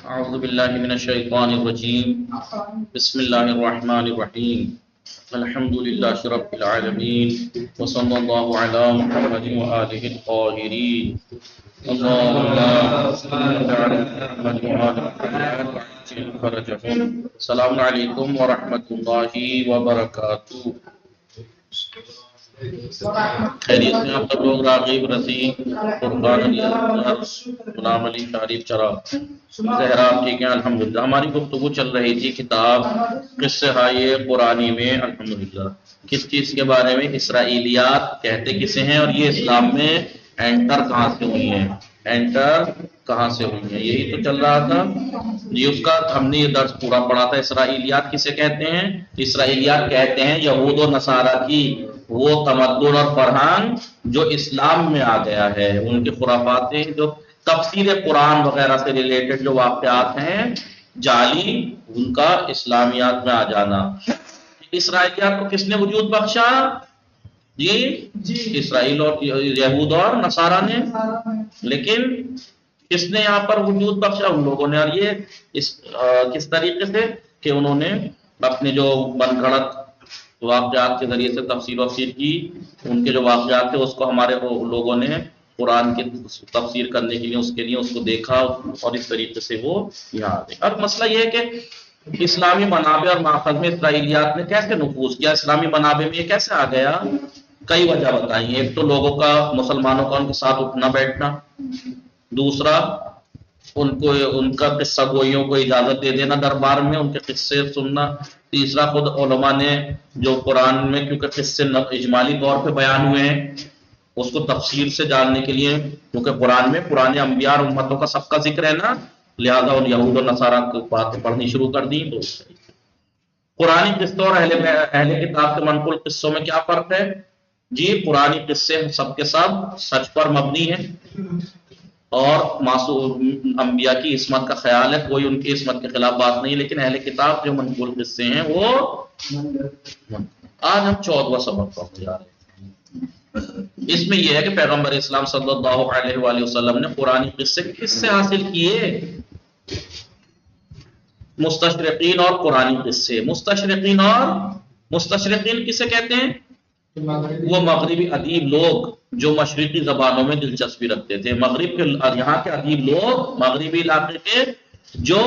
اعوذ باللہ من الشیطان الرجیم بسم اللہ الرحمن الرحیم الحمد للہ رب العالمین وصلی اللہ علی محمد وآلہ الطاہرین اللہم صل علی محمد وآلہ محمد وعجل فرجہم۔ السلام علیکم ورحمۃ اللہ وبرکاتہ۔ خیریت میں آپ سب لوگ؟ راغب رضی، قربان علی غلام علی شریف چراغ، زہرا ٹھیک ہے الحمدللہ۔ ہماری گفتگو چل رہی تھی کتاب قصہ ہائے قرآنی میں الحمدللہ، کس چیز کے بارے میں؟ اسرائیلیات کہتے کسے ہیں، اور یہ اسلام میں انٹر کہاں سے ہوئی ہیں، انٹر کہاں سے ہوئی ہیں، یہی تو چل رہا تھا جی۔ اس کا ہم نے یہ درس پورا پڑھا تھا۔ اسرائیلیات کسے کہتے ہیں؟ اسرائیلیات کہتے ہیں یہود و نصارہ کی وہ تمدن اور فرہنگ جو اسلام میں آ گیا ہے، ان کے خرافاتیں، جو تفسیر قرآن وغیرہ سے ریلیٹڈ جو واقعات ہیں جعلی، ان کا اسلامیات میں آ جانا۔ اسرائیلیات کو کس نے وجود بخشا؟ جی اسرائیل اور یہود اور نصارہ نے۔ لیکن کس نے یہاں پر وجود بخشا؟ ان لوگوں نے۔ اور یہ کس طریقے سے کہ انہوں نے اپنے جو بن گھڑت واقعات کے ذریعے سے تفسیر وفسیر کی، ان کے جو واقعات تھے اس کو ہمارے لوگوں نے قرآن کی تفسیر کرنے کے لیے اس کو دیکھا، اور اس طریقے سے وہ یہاں آ گئے۔ اب مسئلہ یہ ہے کہ اسلامی منابع اور ماخذ میں اسرائیلیات نے کیسے نفوذ کیا، اسلامی منابع میں یہ کیسے آ گیا؟ کئی وجہ بتائیں۔ ایک تو لوگوں کا، مسلمانوں کا ان کے ساتھ اٹھنا بیٹھنا، دوسرا ان کا قصہ گوئیوں کو اجازت دے دینا دربار میں، ان کے قصے سننا، تیسرا خود علماء نے جو قرآن میں کیونکہ قصے اجمالی طور پہ بیان ہوئے ہیں، اس کو تفسیر سے جاننے کے لیے، کیونکہ قرآن میں پرانے انبیاء اور امتوں کا سب کا ذکر ہے نا، لہذا ان یہود و نصارہ کی باتیں پڑھنی شروع کر دی۔ تو قرآنی قصوں اور اہل کتاب کے منقول قصوں میں کیا فرق ہے؟ جی قرآنی قصے سب کے سب سچ پر مبنی ہیں، اور معصوم انبیاء کی عصمت کا خیال ہے، کوئی ان کی عصمت کے خلاف بات نہیں۔ لیکن اہل کتاب جو منقول قصے ہیں وہ، آج ہم 14واں سبق پڑھنے جا رہے ہیں۔ اس میں یہ ہے کہ پیغمبر اسلام صلی اللہ علیہ وآلہ وسلم نے قرآن قصے کس سے حاصل کیے؟ مستشرقین اور قرآن قصے۔ مستشرقین کسے کہتے ہیں؟ وہ مغربی ادیب لوگ جو مشرقی زبانوں میں دلچسپی رکھتے تھے۔ مغرب کے یہاں کے ادیب لوگ مغربی علاقے کے جو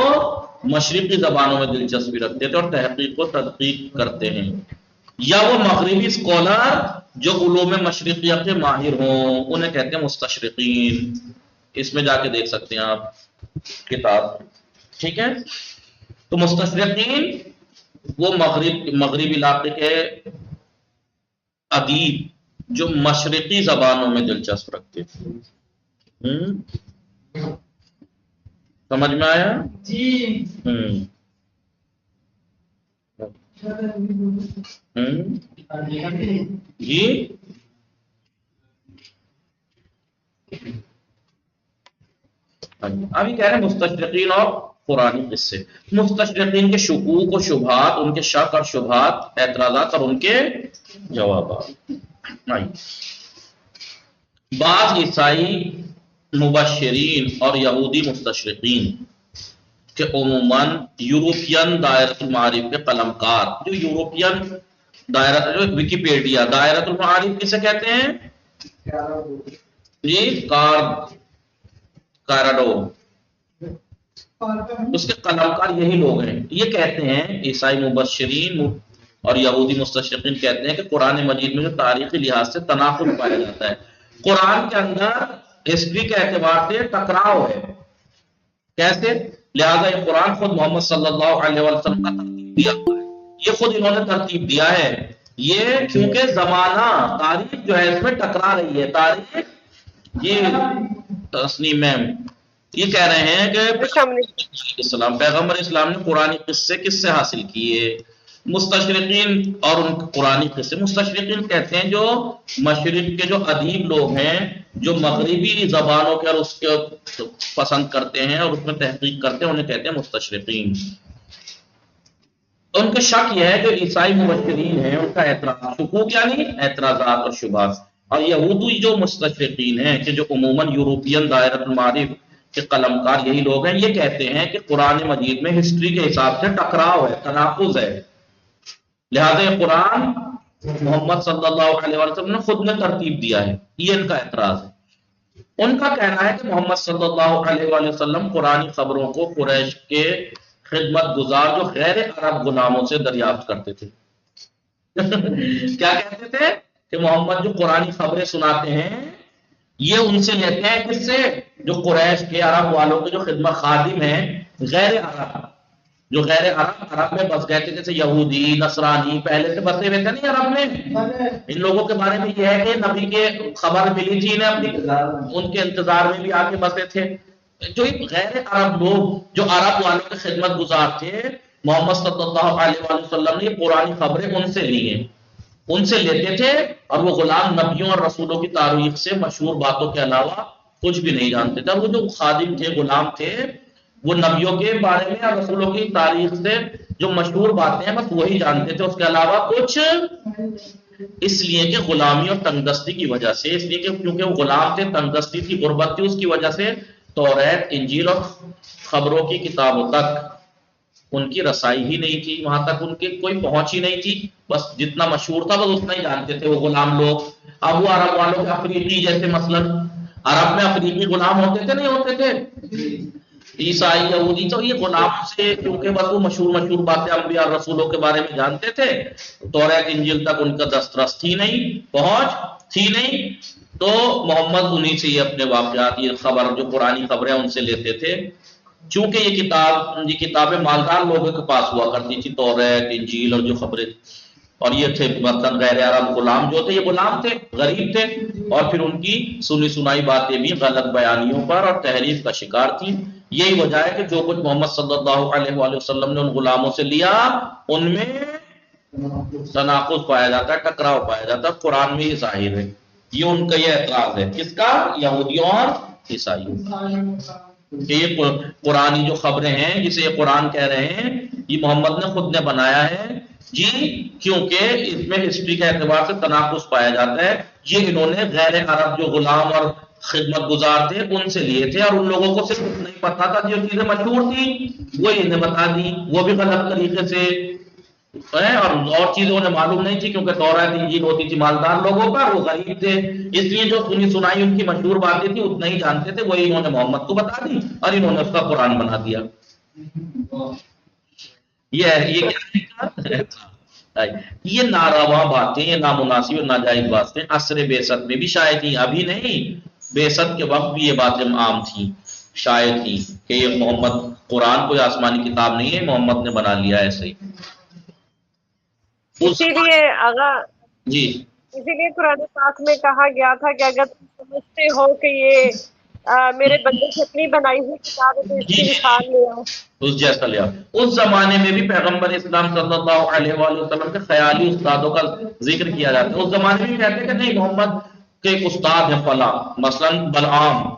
مشرقی زبانوں میں دلچسپی رکھتے تھے اور تحقیق و تدقیق کرتے ہیں، یا وہ مغربی اسکالر جو علوم مشرقیہ کے ماہر ہوں، انہیں کہتے ہیں مستشرقین۔ اس میں جا کے دیکھ سکتے ہیں آپ کتاب، ٹھیک ہے۔ تو مستشرقین وہ مغربی علاقے کے ادیب جو مشرقی زبانوں میں دلچسپ رکھتے تھے۔ سمجھ میں آیا؟ جی جی ابھی کہہ رہے ہیں مستشرقین اور قرآن قصے۔ مستشرقین کے شکوک و شبہات، ان کے شک اور شبہات، اعتراضات اور ان کے جوابات۔ بعض عیسائی مبشرین اور یہودی مستشرقین کہ عموماً یورپین دائرۃ المعارف کے قلمکار، جو یورپین جو ویکیپیڈیا، دائرۃ المعارف کسے کہتے ہیں؟ جی کارڈو، اس کے قلمکار یہی لوگ ہیں۔ یہ کہتے ہیں عیسائی مبشرین اور یہودی مستشرقین کہتے ہیں کہ قرآن مجید میں جو تاریخی لحاظ سے تناقض پایا جاتا ہے، قرآن کے اندر ہسٹری کے اعتبار سے ٹکراؤ ہے۔ کیسے؟ لہذا یہ قرآن خود محمد صلی اللہ علیہ وسلم کا ترتیب دیا ہوا ہے، یہ خود انہوں نے ترتیب دیا ہے۔ یہ کیونکہ زمانہ تاریخ جو ہے اس میں ٹکرا رہی ہے، تاریخ یہ تسنیم میں یہ کہہ رہے ہیں کہ پیغمبر اسلام نے قرآن قصے کس سے حاصل کیے؟ مستشرقین اور ان قرآن قصے۔ مستشرقین کہتے ہیں جو مشرق کے جو ادیب لوگ ہیں، جو مغربی زبانوں کے اور اس کے پسند کرتے ہیں اور اس میں تحقیق کرتے ہیں، انہیں کہتے ہیں مستشرقین۔ ان کا شک یہ ہے کہ عیسائی مبشرین ہیں، ان کا اعتراض، شکوک یعنی اعتراضات اور شبہات، اور یہودی جو مستشرقین ہیں کہ جو عموماً یورپین دائرۃ المعارف کہ قلمکار یہی لوگ ہیں، یہ کہتے ہیں کہ قرآن مجید میں ہسٹری کے حساب سے ٹکراؤ ہے، تناقض ہے، لہذا یہ قرآن محمد صلی اللہ علیہ وسلم نے خود نے ترتیب دیا ہے، یہ ان کا اعتراض ہے۔ ان کا کہنا ہے کہ محمد صلی اللہ علیہ وآلہ وسلم قرآنی خبروں کو قریش کے خدمت گزار جو غیر عرب غلاموں سے دریافت کرتے تھے۔ کیا کہتے تھے کہ محمد جو قرآنی خبریں سناتے ہیں یہ ان سے لیتے ہیں، کس سے؟ جو قریش کے عرب والوں کے جو خدمت خادم ہیں غیر عرب، جو غیر عرب میں بس گئے تھے، جیسے یہودی نصرانی پہلے سے بسے ہوئے تھے نہیں عرب میں، ان لوگوں کے بارے میں یہ ہے کہ نبی کے خبر ملی تھی انہیں، اپنی ان کے انتظار میں بھی آگے بسے تھے۔ جو غیر عرب لوگ جو عرب والوں کے خدمت گزار تھے، محمد صلی اللہ علیہ وآلہ وسلم نے پرانی خبریں ان سے لی ہیں، ان سے لیتے تھے، اور وہ غلام نبیوں اور رسولوں کی تاریخ سے مشہور باتوں کے علاوہ کچھ بھی نہیں جانتے تھے۔ اور وہ جو خادم تھے، غلام تھے، وہ نبیوں کے بارے میں اور رسولوں کی تاریخ سے جو مشہور باتیں ہیں بس وہی جانتے تھے، اس کے علاوہ کچھ، اس لیے کہ غلامی اور تنگدستی کی وجہ سے، اس لیے کہ کیونکہ وہ غلام تھے، تنگدستی تھی، غربت تھی، اس کی وجہ سے توریت، انجیل اور خبروں کی کتابوں تک ان کی رسائی ہی نہیں تھی، وہاں تک ان کی کوئی پہنچ ہی نہیں تھی، بس جتنا مشہور تھا بس اتنا ہی جانتے تھے وہ غلام لوگ۔ اب وہ عرب والوں کے افریقی، جیسے مثلا عرب میں افریقی غلام ہوتے تھے نہیں ہوتے تھے، عیسائی یہودی، تو یہ غلام سے کیونکہ بس وہ مشہور باتیں انبیاء اور رسولوں کے بارے میں جانتے تھے، توریت انجیل تک ان کا دسترس تھی نہیں، پہنچ تھی نہیں، تو محمد انہی سے یہ اپنے واقعات، یہ خبر جو پرانی خبریں ان سے لیتے تھے۔ چونکہ یہ کتابیں مالدار لوگوں کے پاس ہوا کرتی تھی، توریت انجیل اور جو خبریں، اور یہ تھے مثلاً غیر عرب غلام جو تھے، یہ غلام تھے، غریب تھے، اور پھر ان کی سنی سنائی باتیں بھی غلط بیانیوں پر اور تحریف کا شکار تھیں۔ یہی وجہ ہے کہ جو کچھ محمد صلی اللہ علیہ وآلہ وسلم نے ان غلاموں سے لیا، ان میں تناقض پایا جاتا ہے، ٹکراؤ پایا جاتا ہے، قرآن میں یہ ظاہر ہے۔ یہ ان کا یہ اعتراض ہے، کس کا؟ یہودیوں اور عیسائیوں کہ یہ قرآنی جو خبریں ہیں، جسے یہ قرآن کہہ رہے ہیں، یہ محمد نے خود نے بنایا ہے جی، کیونکہ اس میں ہسٹری کے اعتبار سے تناقض پایا جاتا ہے۔ یہ انہوں نے غیر عرب جو غلام اور خدمت گزار تھے ان سے لیے تھے، اور ان لوگوں کو صرف نہیں پتا تھا، جو چیزیں مشہور تھیں وہی انہیں بتا دی، وہ بھی غلط طریقے سے، اور چیزیں انہیں معلوم نہیں تھی، کیونکہ توریت انجیل ہوتی تھی مالدار لوگوں پر، وہ غریب تھے، اس لیے جو سنی سنائی ان کی مشہور باتیں تھیں اتنا ہی جانتے تھے، وہی انہوں نے محمد کو بتا دی، اور انہوں نے اس کا قرآن بنا دیا۔ یہ ناروا باتیں، یہ نامناسب اور ناجائز باتیں عصر بعثت میں بھی شاید تھیں، ابھی نہیں، بعثت کے وقت بھی یہ باتیں عام تھیں، شاید تھی کہ یہ محمد، قرآن کوئی آسمانی کتاب نہیں ہے، محمد نے بنا لیا ایسے ہی۔ اسی لیے جی اسی لیے قرآن پاک میں کہا گیا تھا کہ اگر تم سمجھتے ہو کہ یہ میرے بندے کی اپنی بنائی ہوئی کتاب ہے تو اس کی مثال لے آؤ، اس جیسا لیا۔ اس زمانے میں بھی پیغمبر اسلام صلی اللہ علیہ وآلہ وسلم کے خیالی استادوں کا ذکر کیا جاتا ہے۔ اس زمانے میں بھی کہتے ہیں کہ نہیں، محمد کے ایک استاد ہیں فلاں، مثلا بلعام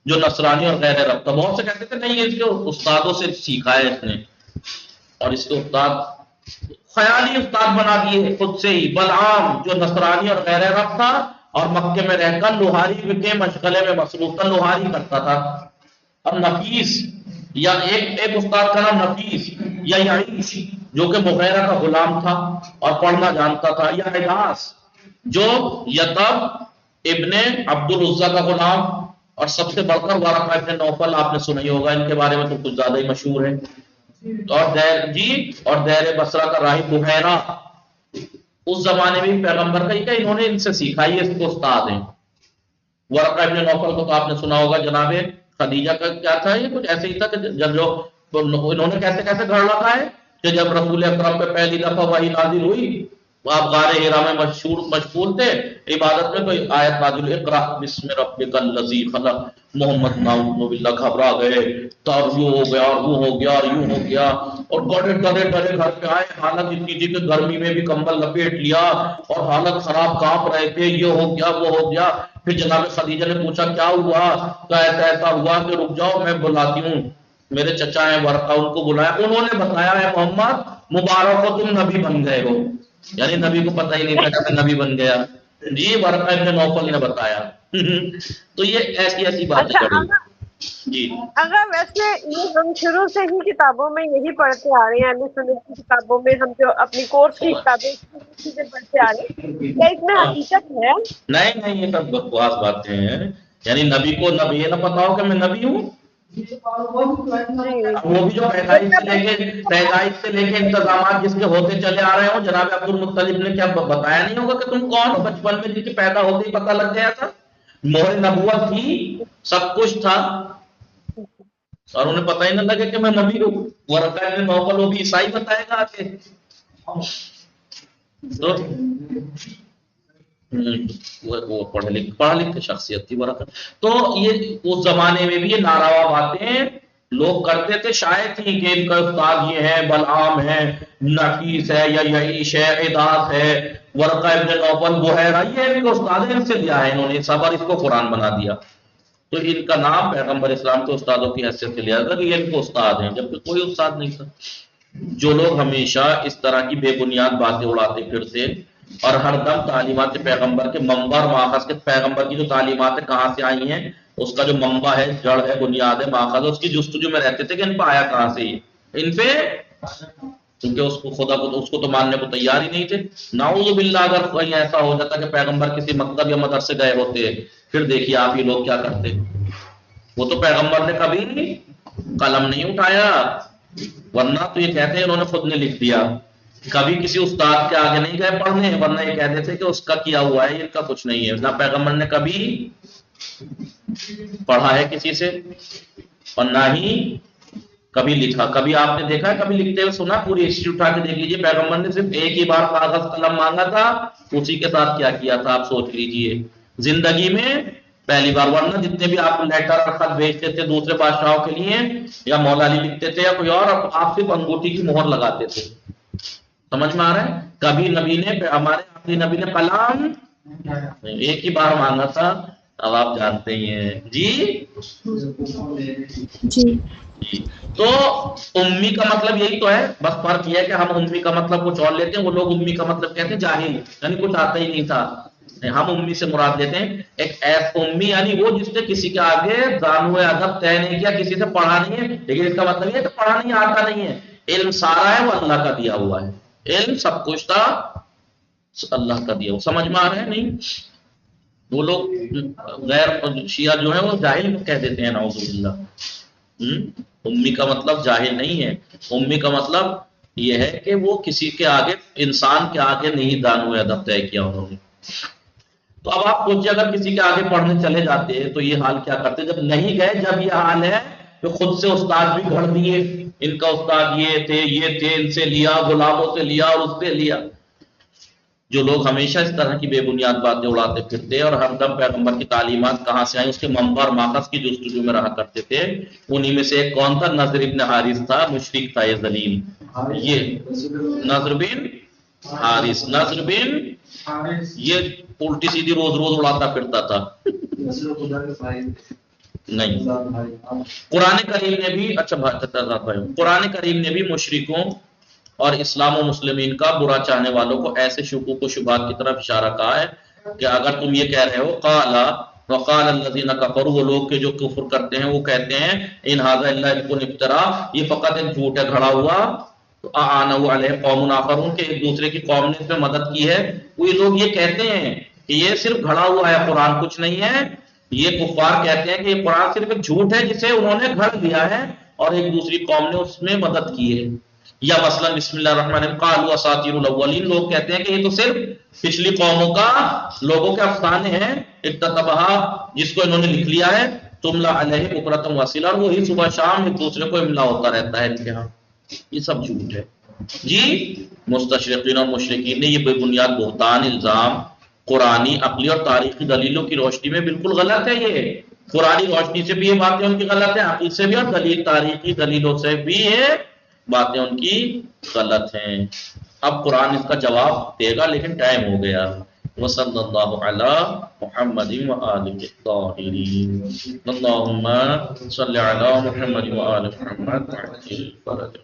جو نصرانی اور غیر عرب تھا، بہت سے کہتے تھے نہیں، اس کے استادوں سے سیکھا ہے اس نے، اور اس کے استاد خیالی استاد بنا دیے خود سے ہی۔ بلعام جو نصرانی اور غیر عرب تھا، اور مکے میں رہ کر لوہاری کے مشغلے میں مصروف تھا، لوہاری کرتا تھا۔ اور نفیس، یا ایک استاد کا نام نفیس یا یعیش جو کہ مغیرہ کا غلام تھا اور پڑھنا جانتا تھا، یا عیاس جو یتب ابن عبد العزیٰ کا غلام، اور سب سے بڑھ کر ورقہ ابن نوفل، آپ نے سنا ہی ہوگا، ان کے بارے میں تو کچھ زیادہ ہی مشہور ہے، اور دیر بصرہ کا راہب بحیرہ۔ اس زمانے میں پیغمبر کا یہ کہ انہوں نے ان سے سیکھا، یہ اس کو استاد ہیں۔ ورقہ ابن نوفل کو تو آپ نے سنا ہوگا، جناب خدیجہ کا کیا تھا، یہ کچھ ایسے ہی تھا کہ جب جو انہوں نے کیسے گھر رکھا ہے کہ جب رسول اکرم پہ پہلی دفعہ وحی نازل ہوئی، آپ غار حرا میں مشغول تھے عبادت میں، کوئی آیت نازل، اقرا بسم ربک الذی خلق، محمد نعوذ باللہ گھبرا گئے، تب یوں ہو گیا اور وہ ہو گیا اور یوں ہو گیا، اور ڈرے گھر پہ آئے، حالت اتنی تھی کہ گرمی میں بھی کمبل لپیٹ لیا اور حالت خراب، کانپ رہے تھے، یہ ہو گیا وہ ہو گیا۔ پھر جناب خدیجہ نے پوچھا کیا ہوا، کہا ایسا ہوا کہ رک جاؤ میں بلاتی ہوں، میرے چچا ہیں ورقہ، ان کو بلایا، انہوں نے بتایا ہے محمد مبارک ہو تم نبی بن گئے ہو، یعنی نبی کو پتہ ہی نہیں تھا کہ نبی بن گیا، جی ورقہ ابن نوفل نے بتایا۔ تو یہ ایسی باتیں کری۔ جی اگر ویسے یہ ہم شروع سے ہی کتابوں میں یہی پڑھتے آ رہے ہیں، اہل سنت کی کتابوں میں ہم جو اپنی کورس کی کتابیں چیزیں پڑھتے آ رہے ہیں، کیا اس میں حقیقت ہے؟ نہیں نہیں، یہ سب بکواس باتیں ہیں. یعنی نبی کو نبی یہ نہ پتا ہو کہ میں نبی ہوں. اب وہ بھی جو پیدائش سے لے کے انتظامات جس کے ہوتے چلے آ رہے ہوں، جناب عبد المطلب نے کیا بتایا نہیں ہوگا کہ تم کون ہو؟ بچپن میں جس کے پیدا ہوتے ہی پتہ لگ گیا تھا، مہر نبوت تھی، سب کچھ تھا، اور انہیں پتہ ہی نہ لگے کہ میں نبی ہوں. ورقہ ابن نوفل وہ بھی عیسائی بتائے گا آگے. وہ پڑھ لکھ شخصیت تھی ورقہ. تو یہ اس زمانے میں بھی یہ ناروا باتیں لوگ کرتے تھے. شاید ہی کہ ان کا استاد یہ ہے، بلعام ہے، نفیس ہے، یا یعیش ہے، اداس ہے، ورقہ ابن نوفل بحیرہ، یہ ان کے استاد ہیں، ان سے لیا ہے انہوں نے سب اور اس کو قرآن بنا دیا. تو ان کا نام پیغمبر اسلام کے استادوں کی حیثیت سے لیا تھا کہ یہ ان کو استاد ہیں، جبکہ کوئی استاد نہیں تھا. جو لوگ ہمیشہ اس طرح کی بے بنیاد باتیں اڑاتے پھرتے اور ہر دم تعلیمات پیغمبر کے منبع اور ماخذ کے، پیغمبر کی جو تعلیمات کہاں سے آئی ہیں، اس کا جو منبع ہے، جڑ ہے، بنیاد ہے، ماخذ ہے، اس کی جستجو میں رہتے تھے کہ ان پہ آیا کہاں سے یہ ان پہ، کیونکہ اس کو خدا کو اس کو تو ماننے کو تیار ہی نہیں تھے. نعوذ باللہ اگر کہیں ایسا ہو جاتا کہ پیغمبر کسی مکتب یا مدرسے گئے ہوتے، پھر دیکھیے آپ یہ لوگ کیا کرتے. وہ تو پیغمبر نے کبھی قلم نہیں اٹھایا، ورنہ تو یہ کہتے ہیں انہوں نے خود نے لکھ دیا. کبھی کسی استاد کے آگے نہیں گئے پڑھنے، ورنہ یہ کہتے تھے کہ اس کا کیا ہوا ہے، ان کا کچھ نہیں ہے. نہ پیغمبر نے کبھی پڑھا ہے کسی سے، اور نہ ہی کبھی لکھا. کبھی آپ نے دیکھا ہے کبھی لکھتے ہوئے سنا؟ پوری ہسٹری اٹھا کے دیکھ لیجیے. پیغمبر نے صرف ایک ہی بار کاغذ قلم مانگا تھا، اسی کے ساتھ کیا کیا تھا آپ سوچ لیجیے زندگی میں پہلی بار. ورنہ جتنے بھی آپ لیٹر اور خط بھیجتے تھے دوسرے بادشاہوں کے لیے، یا مولا علی لکھتے تھے یا کوئی اور، آپ صرف انگوٹھی کی مہر لگاتے تھے. سمجھ میں آ رہا ہے؟ کبھی نبی نے، ہمارے آخری نبی نے قلم ایک ہی بار مانگا تھا. اب آپ جانتے ہی ہیں. جی جی. تو امی کا مطلب یہی تو ہے، بس فرق یہ ہے کہ ہم امی کا مطلب کچھ اور لیتے ہیں، وہ لوگ امی کا مطلب کہتے ہیں جاہل، یعنی کچھ آتا ہی نہیں تھا. ہم امی سے مراد لیتے ہیں ایک امی، یعنی وہ جس نے کسی کے آگے دانو ادب طے نہیں کیا، کسی سے پڑھا نہیں ہے. لیکن اس کا مطلب یہ ہے کہ پڑھا نہیں آتا نہیں ہے، علم سارا ہے وہ اللہ کا دیا ہوا ہے، علم سب کچھ تھا اللہ کا دیا ہوا. سمجھ میں آ رہا ہے؟ نہیں. وہ لوگ غیر شیعہ جو ہے وہ جاہل کہہ دیتے ہیں، نعوذ باللہ. امی کا مطلب جاہل نہیں ہے. امی کا مطلب یہ ہے کہ وہ کسی کے آگے، انسان کے آگے نہیں دانو ادب طے کیا انہوں نے. تو اب آپ سوچیے اگر کسی کے آگے پڑھنے چلے جاتے تو یہ حال کیا کرتے. جب نہیں گئے، جب یہ حال ہے تو خود سے استاد بھی گھڑ دیے، ان کا استاد یہ تھے، ان سے لیا، غلاموں سے لیا اور اس سے لیا. جو لوگ ہمیشہ اس طرح کی بے بنیاد باتیں اڑاتے پھرتے اور ہر دم پیغمبر کی تعلیمات کہاں سے آئیں اس کے منبع اور ماخذ کی جستجو میں رہا کرتے تھے، انہی میں سے ایک کون تھا؟ نضر ابن حارث تھا. مشرک تھا یہ ذلیل. یہ نضر بن حارث، نضر بن یہ الٹی سیدھی روز روز اڑاتا پھرتا تھا. نہیں، قرآن کریم نے بھی، اچھا قرآن کریم نے بھی مشرکوں اور اسلام و مسلمین کا برا چاہنے والوں کو ایسے شکوک و شبہات کی طرف اشارہ کہا ہے کہ اگر تم یہ کہہ رہے ہو قال وقال الذین کفروا، وہ لوگ کے جو کفر کرتے ہیں وہ کہتے ہیں ان ھذا الا افک افترا، یہ فقط ایک جھوٹ ہے گھڑا ہوا. تو اعانہ علیہ قوم آخرون، کہ ایک دوسرے کی قوم نے اس میں مدد کی ہے. وہ لوگ یہ کہتے ہیں کہ یہ صرف گھڑا ہوا ہے، قرآن کچھ نہیں ہے. یہ کفار کہتے ہیں کہ یہ قرآن صرف ایک جھوٹ ہے جسے انہوں نے گھڑ دیا ہے اور ایک دوسری قوم نے اس میں مدد کی ہے. یا مثلا بسم اللہ الرحمن الرحیم قالوا اساطیر الاولین، لوگ کہتے ہیں کہ یہ تو صرف پچھلی قوموں کا، لوگوں کے افسانے ہیں، اکتتبھا، جس کو انہوں نے لکھ لیا ہے. تملا علیہ بکرۃ واصیلا، اور وہی صبح شام ایک دوسرے کو املا ہوتا رہتا ہے ان کے ہاں. یہ سب جھوٹ ہے. جی مستشرقین اور مشرکین نے یہ بے بنیاد بہتان الزام قرآنی، عقلی اور تاریخی دلیلوں کی روشنی میں بالکل غلط ہے. یہ قرآنی روشنی سے بھی یہ باتیں ان کی غلط ہیں، عقل سے بھی، اور تاریخی دلیلوں سے بھی یہ باتیں ان کی غلط ہیں. اب قرآن اس کا جواب دے گا لیکن ٹائم ہو گیا. وصلی اللہ علی محمد وآلہ الطاہرین. اللہم صلی علی محمد وآلہ محمد.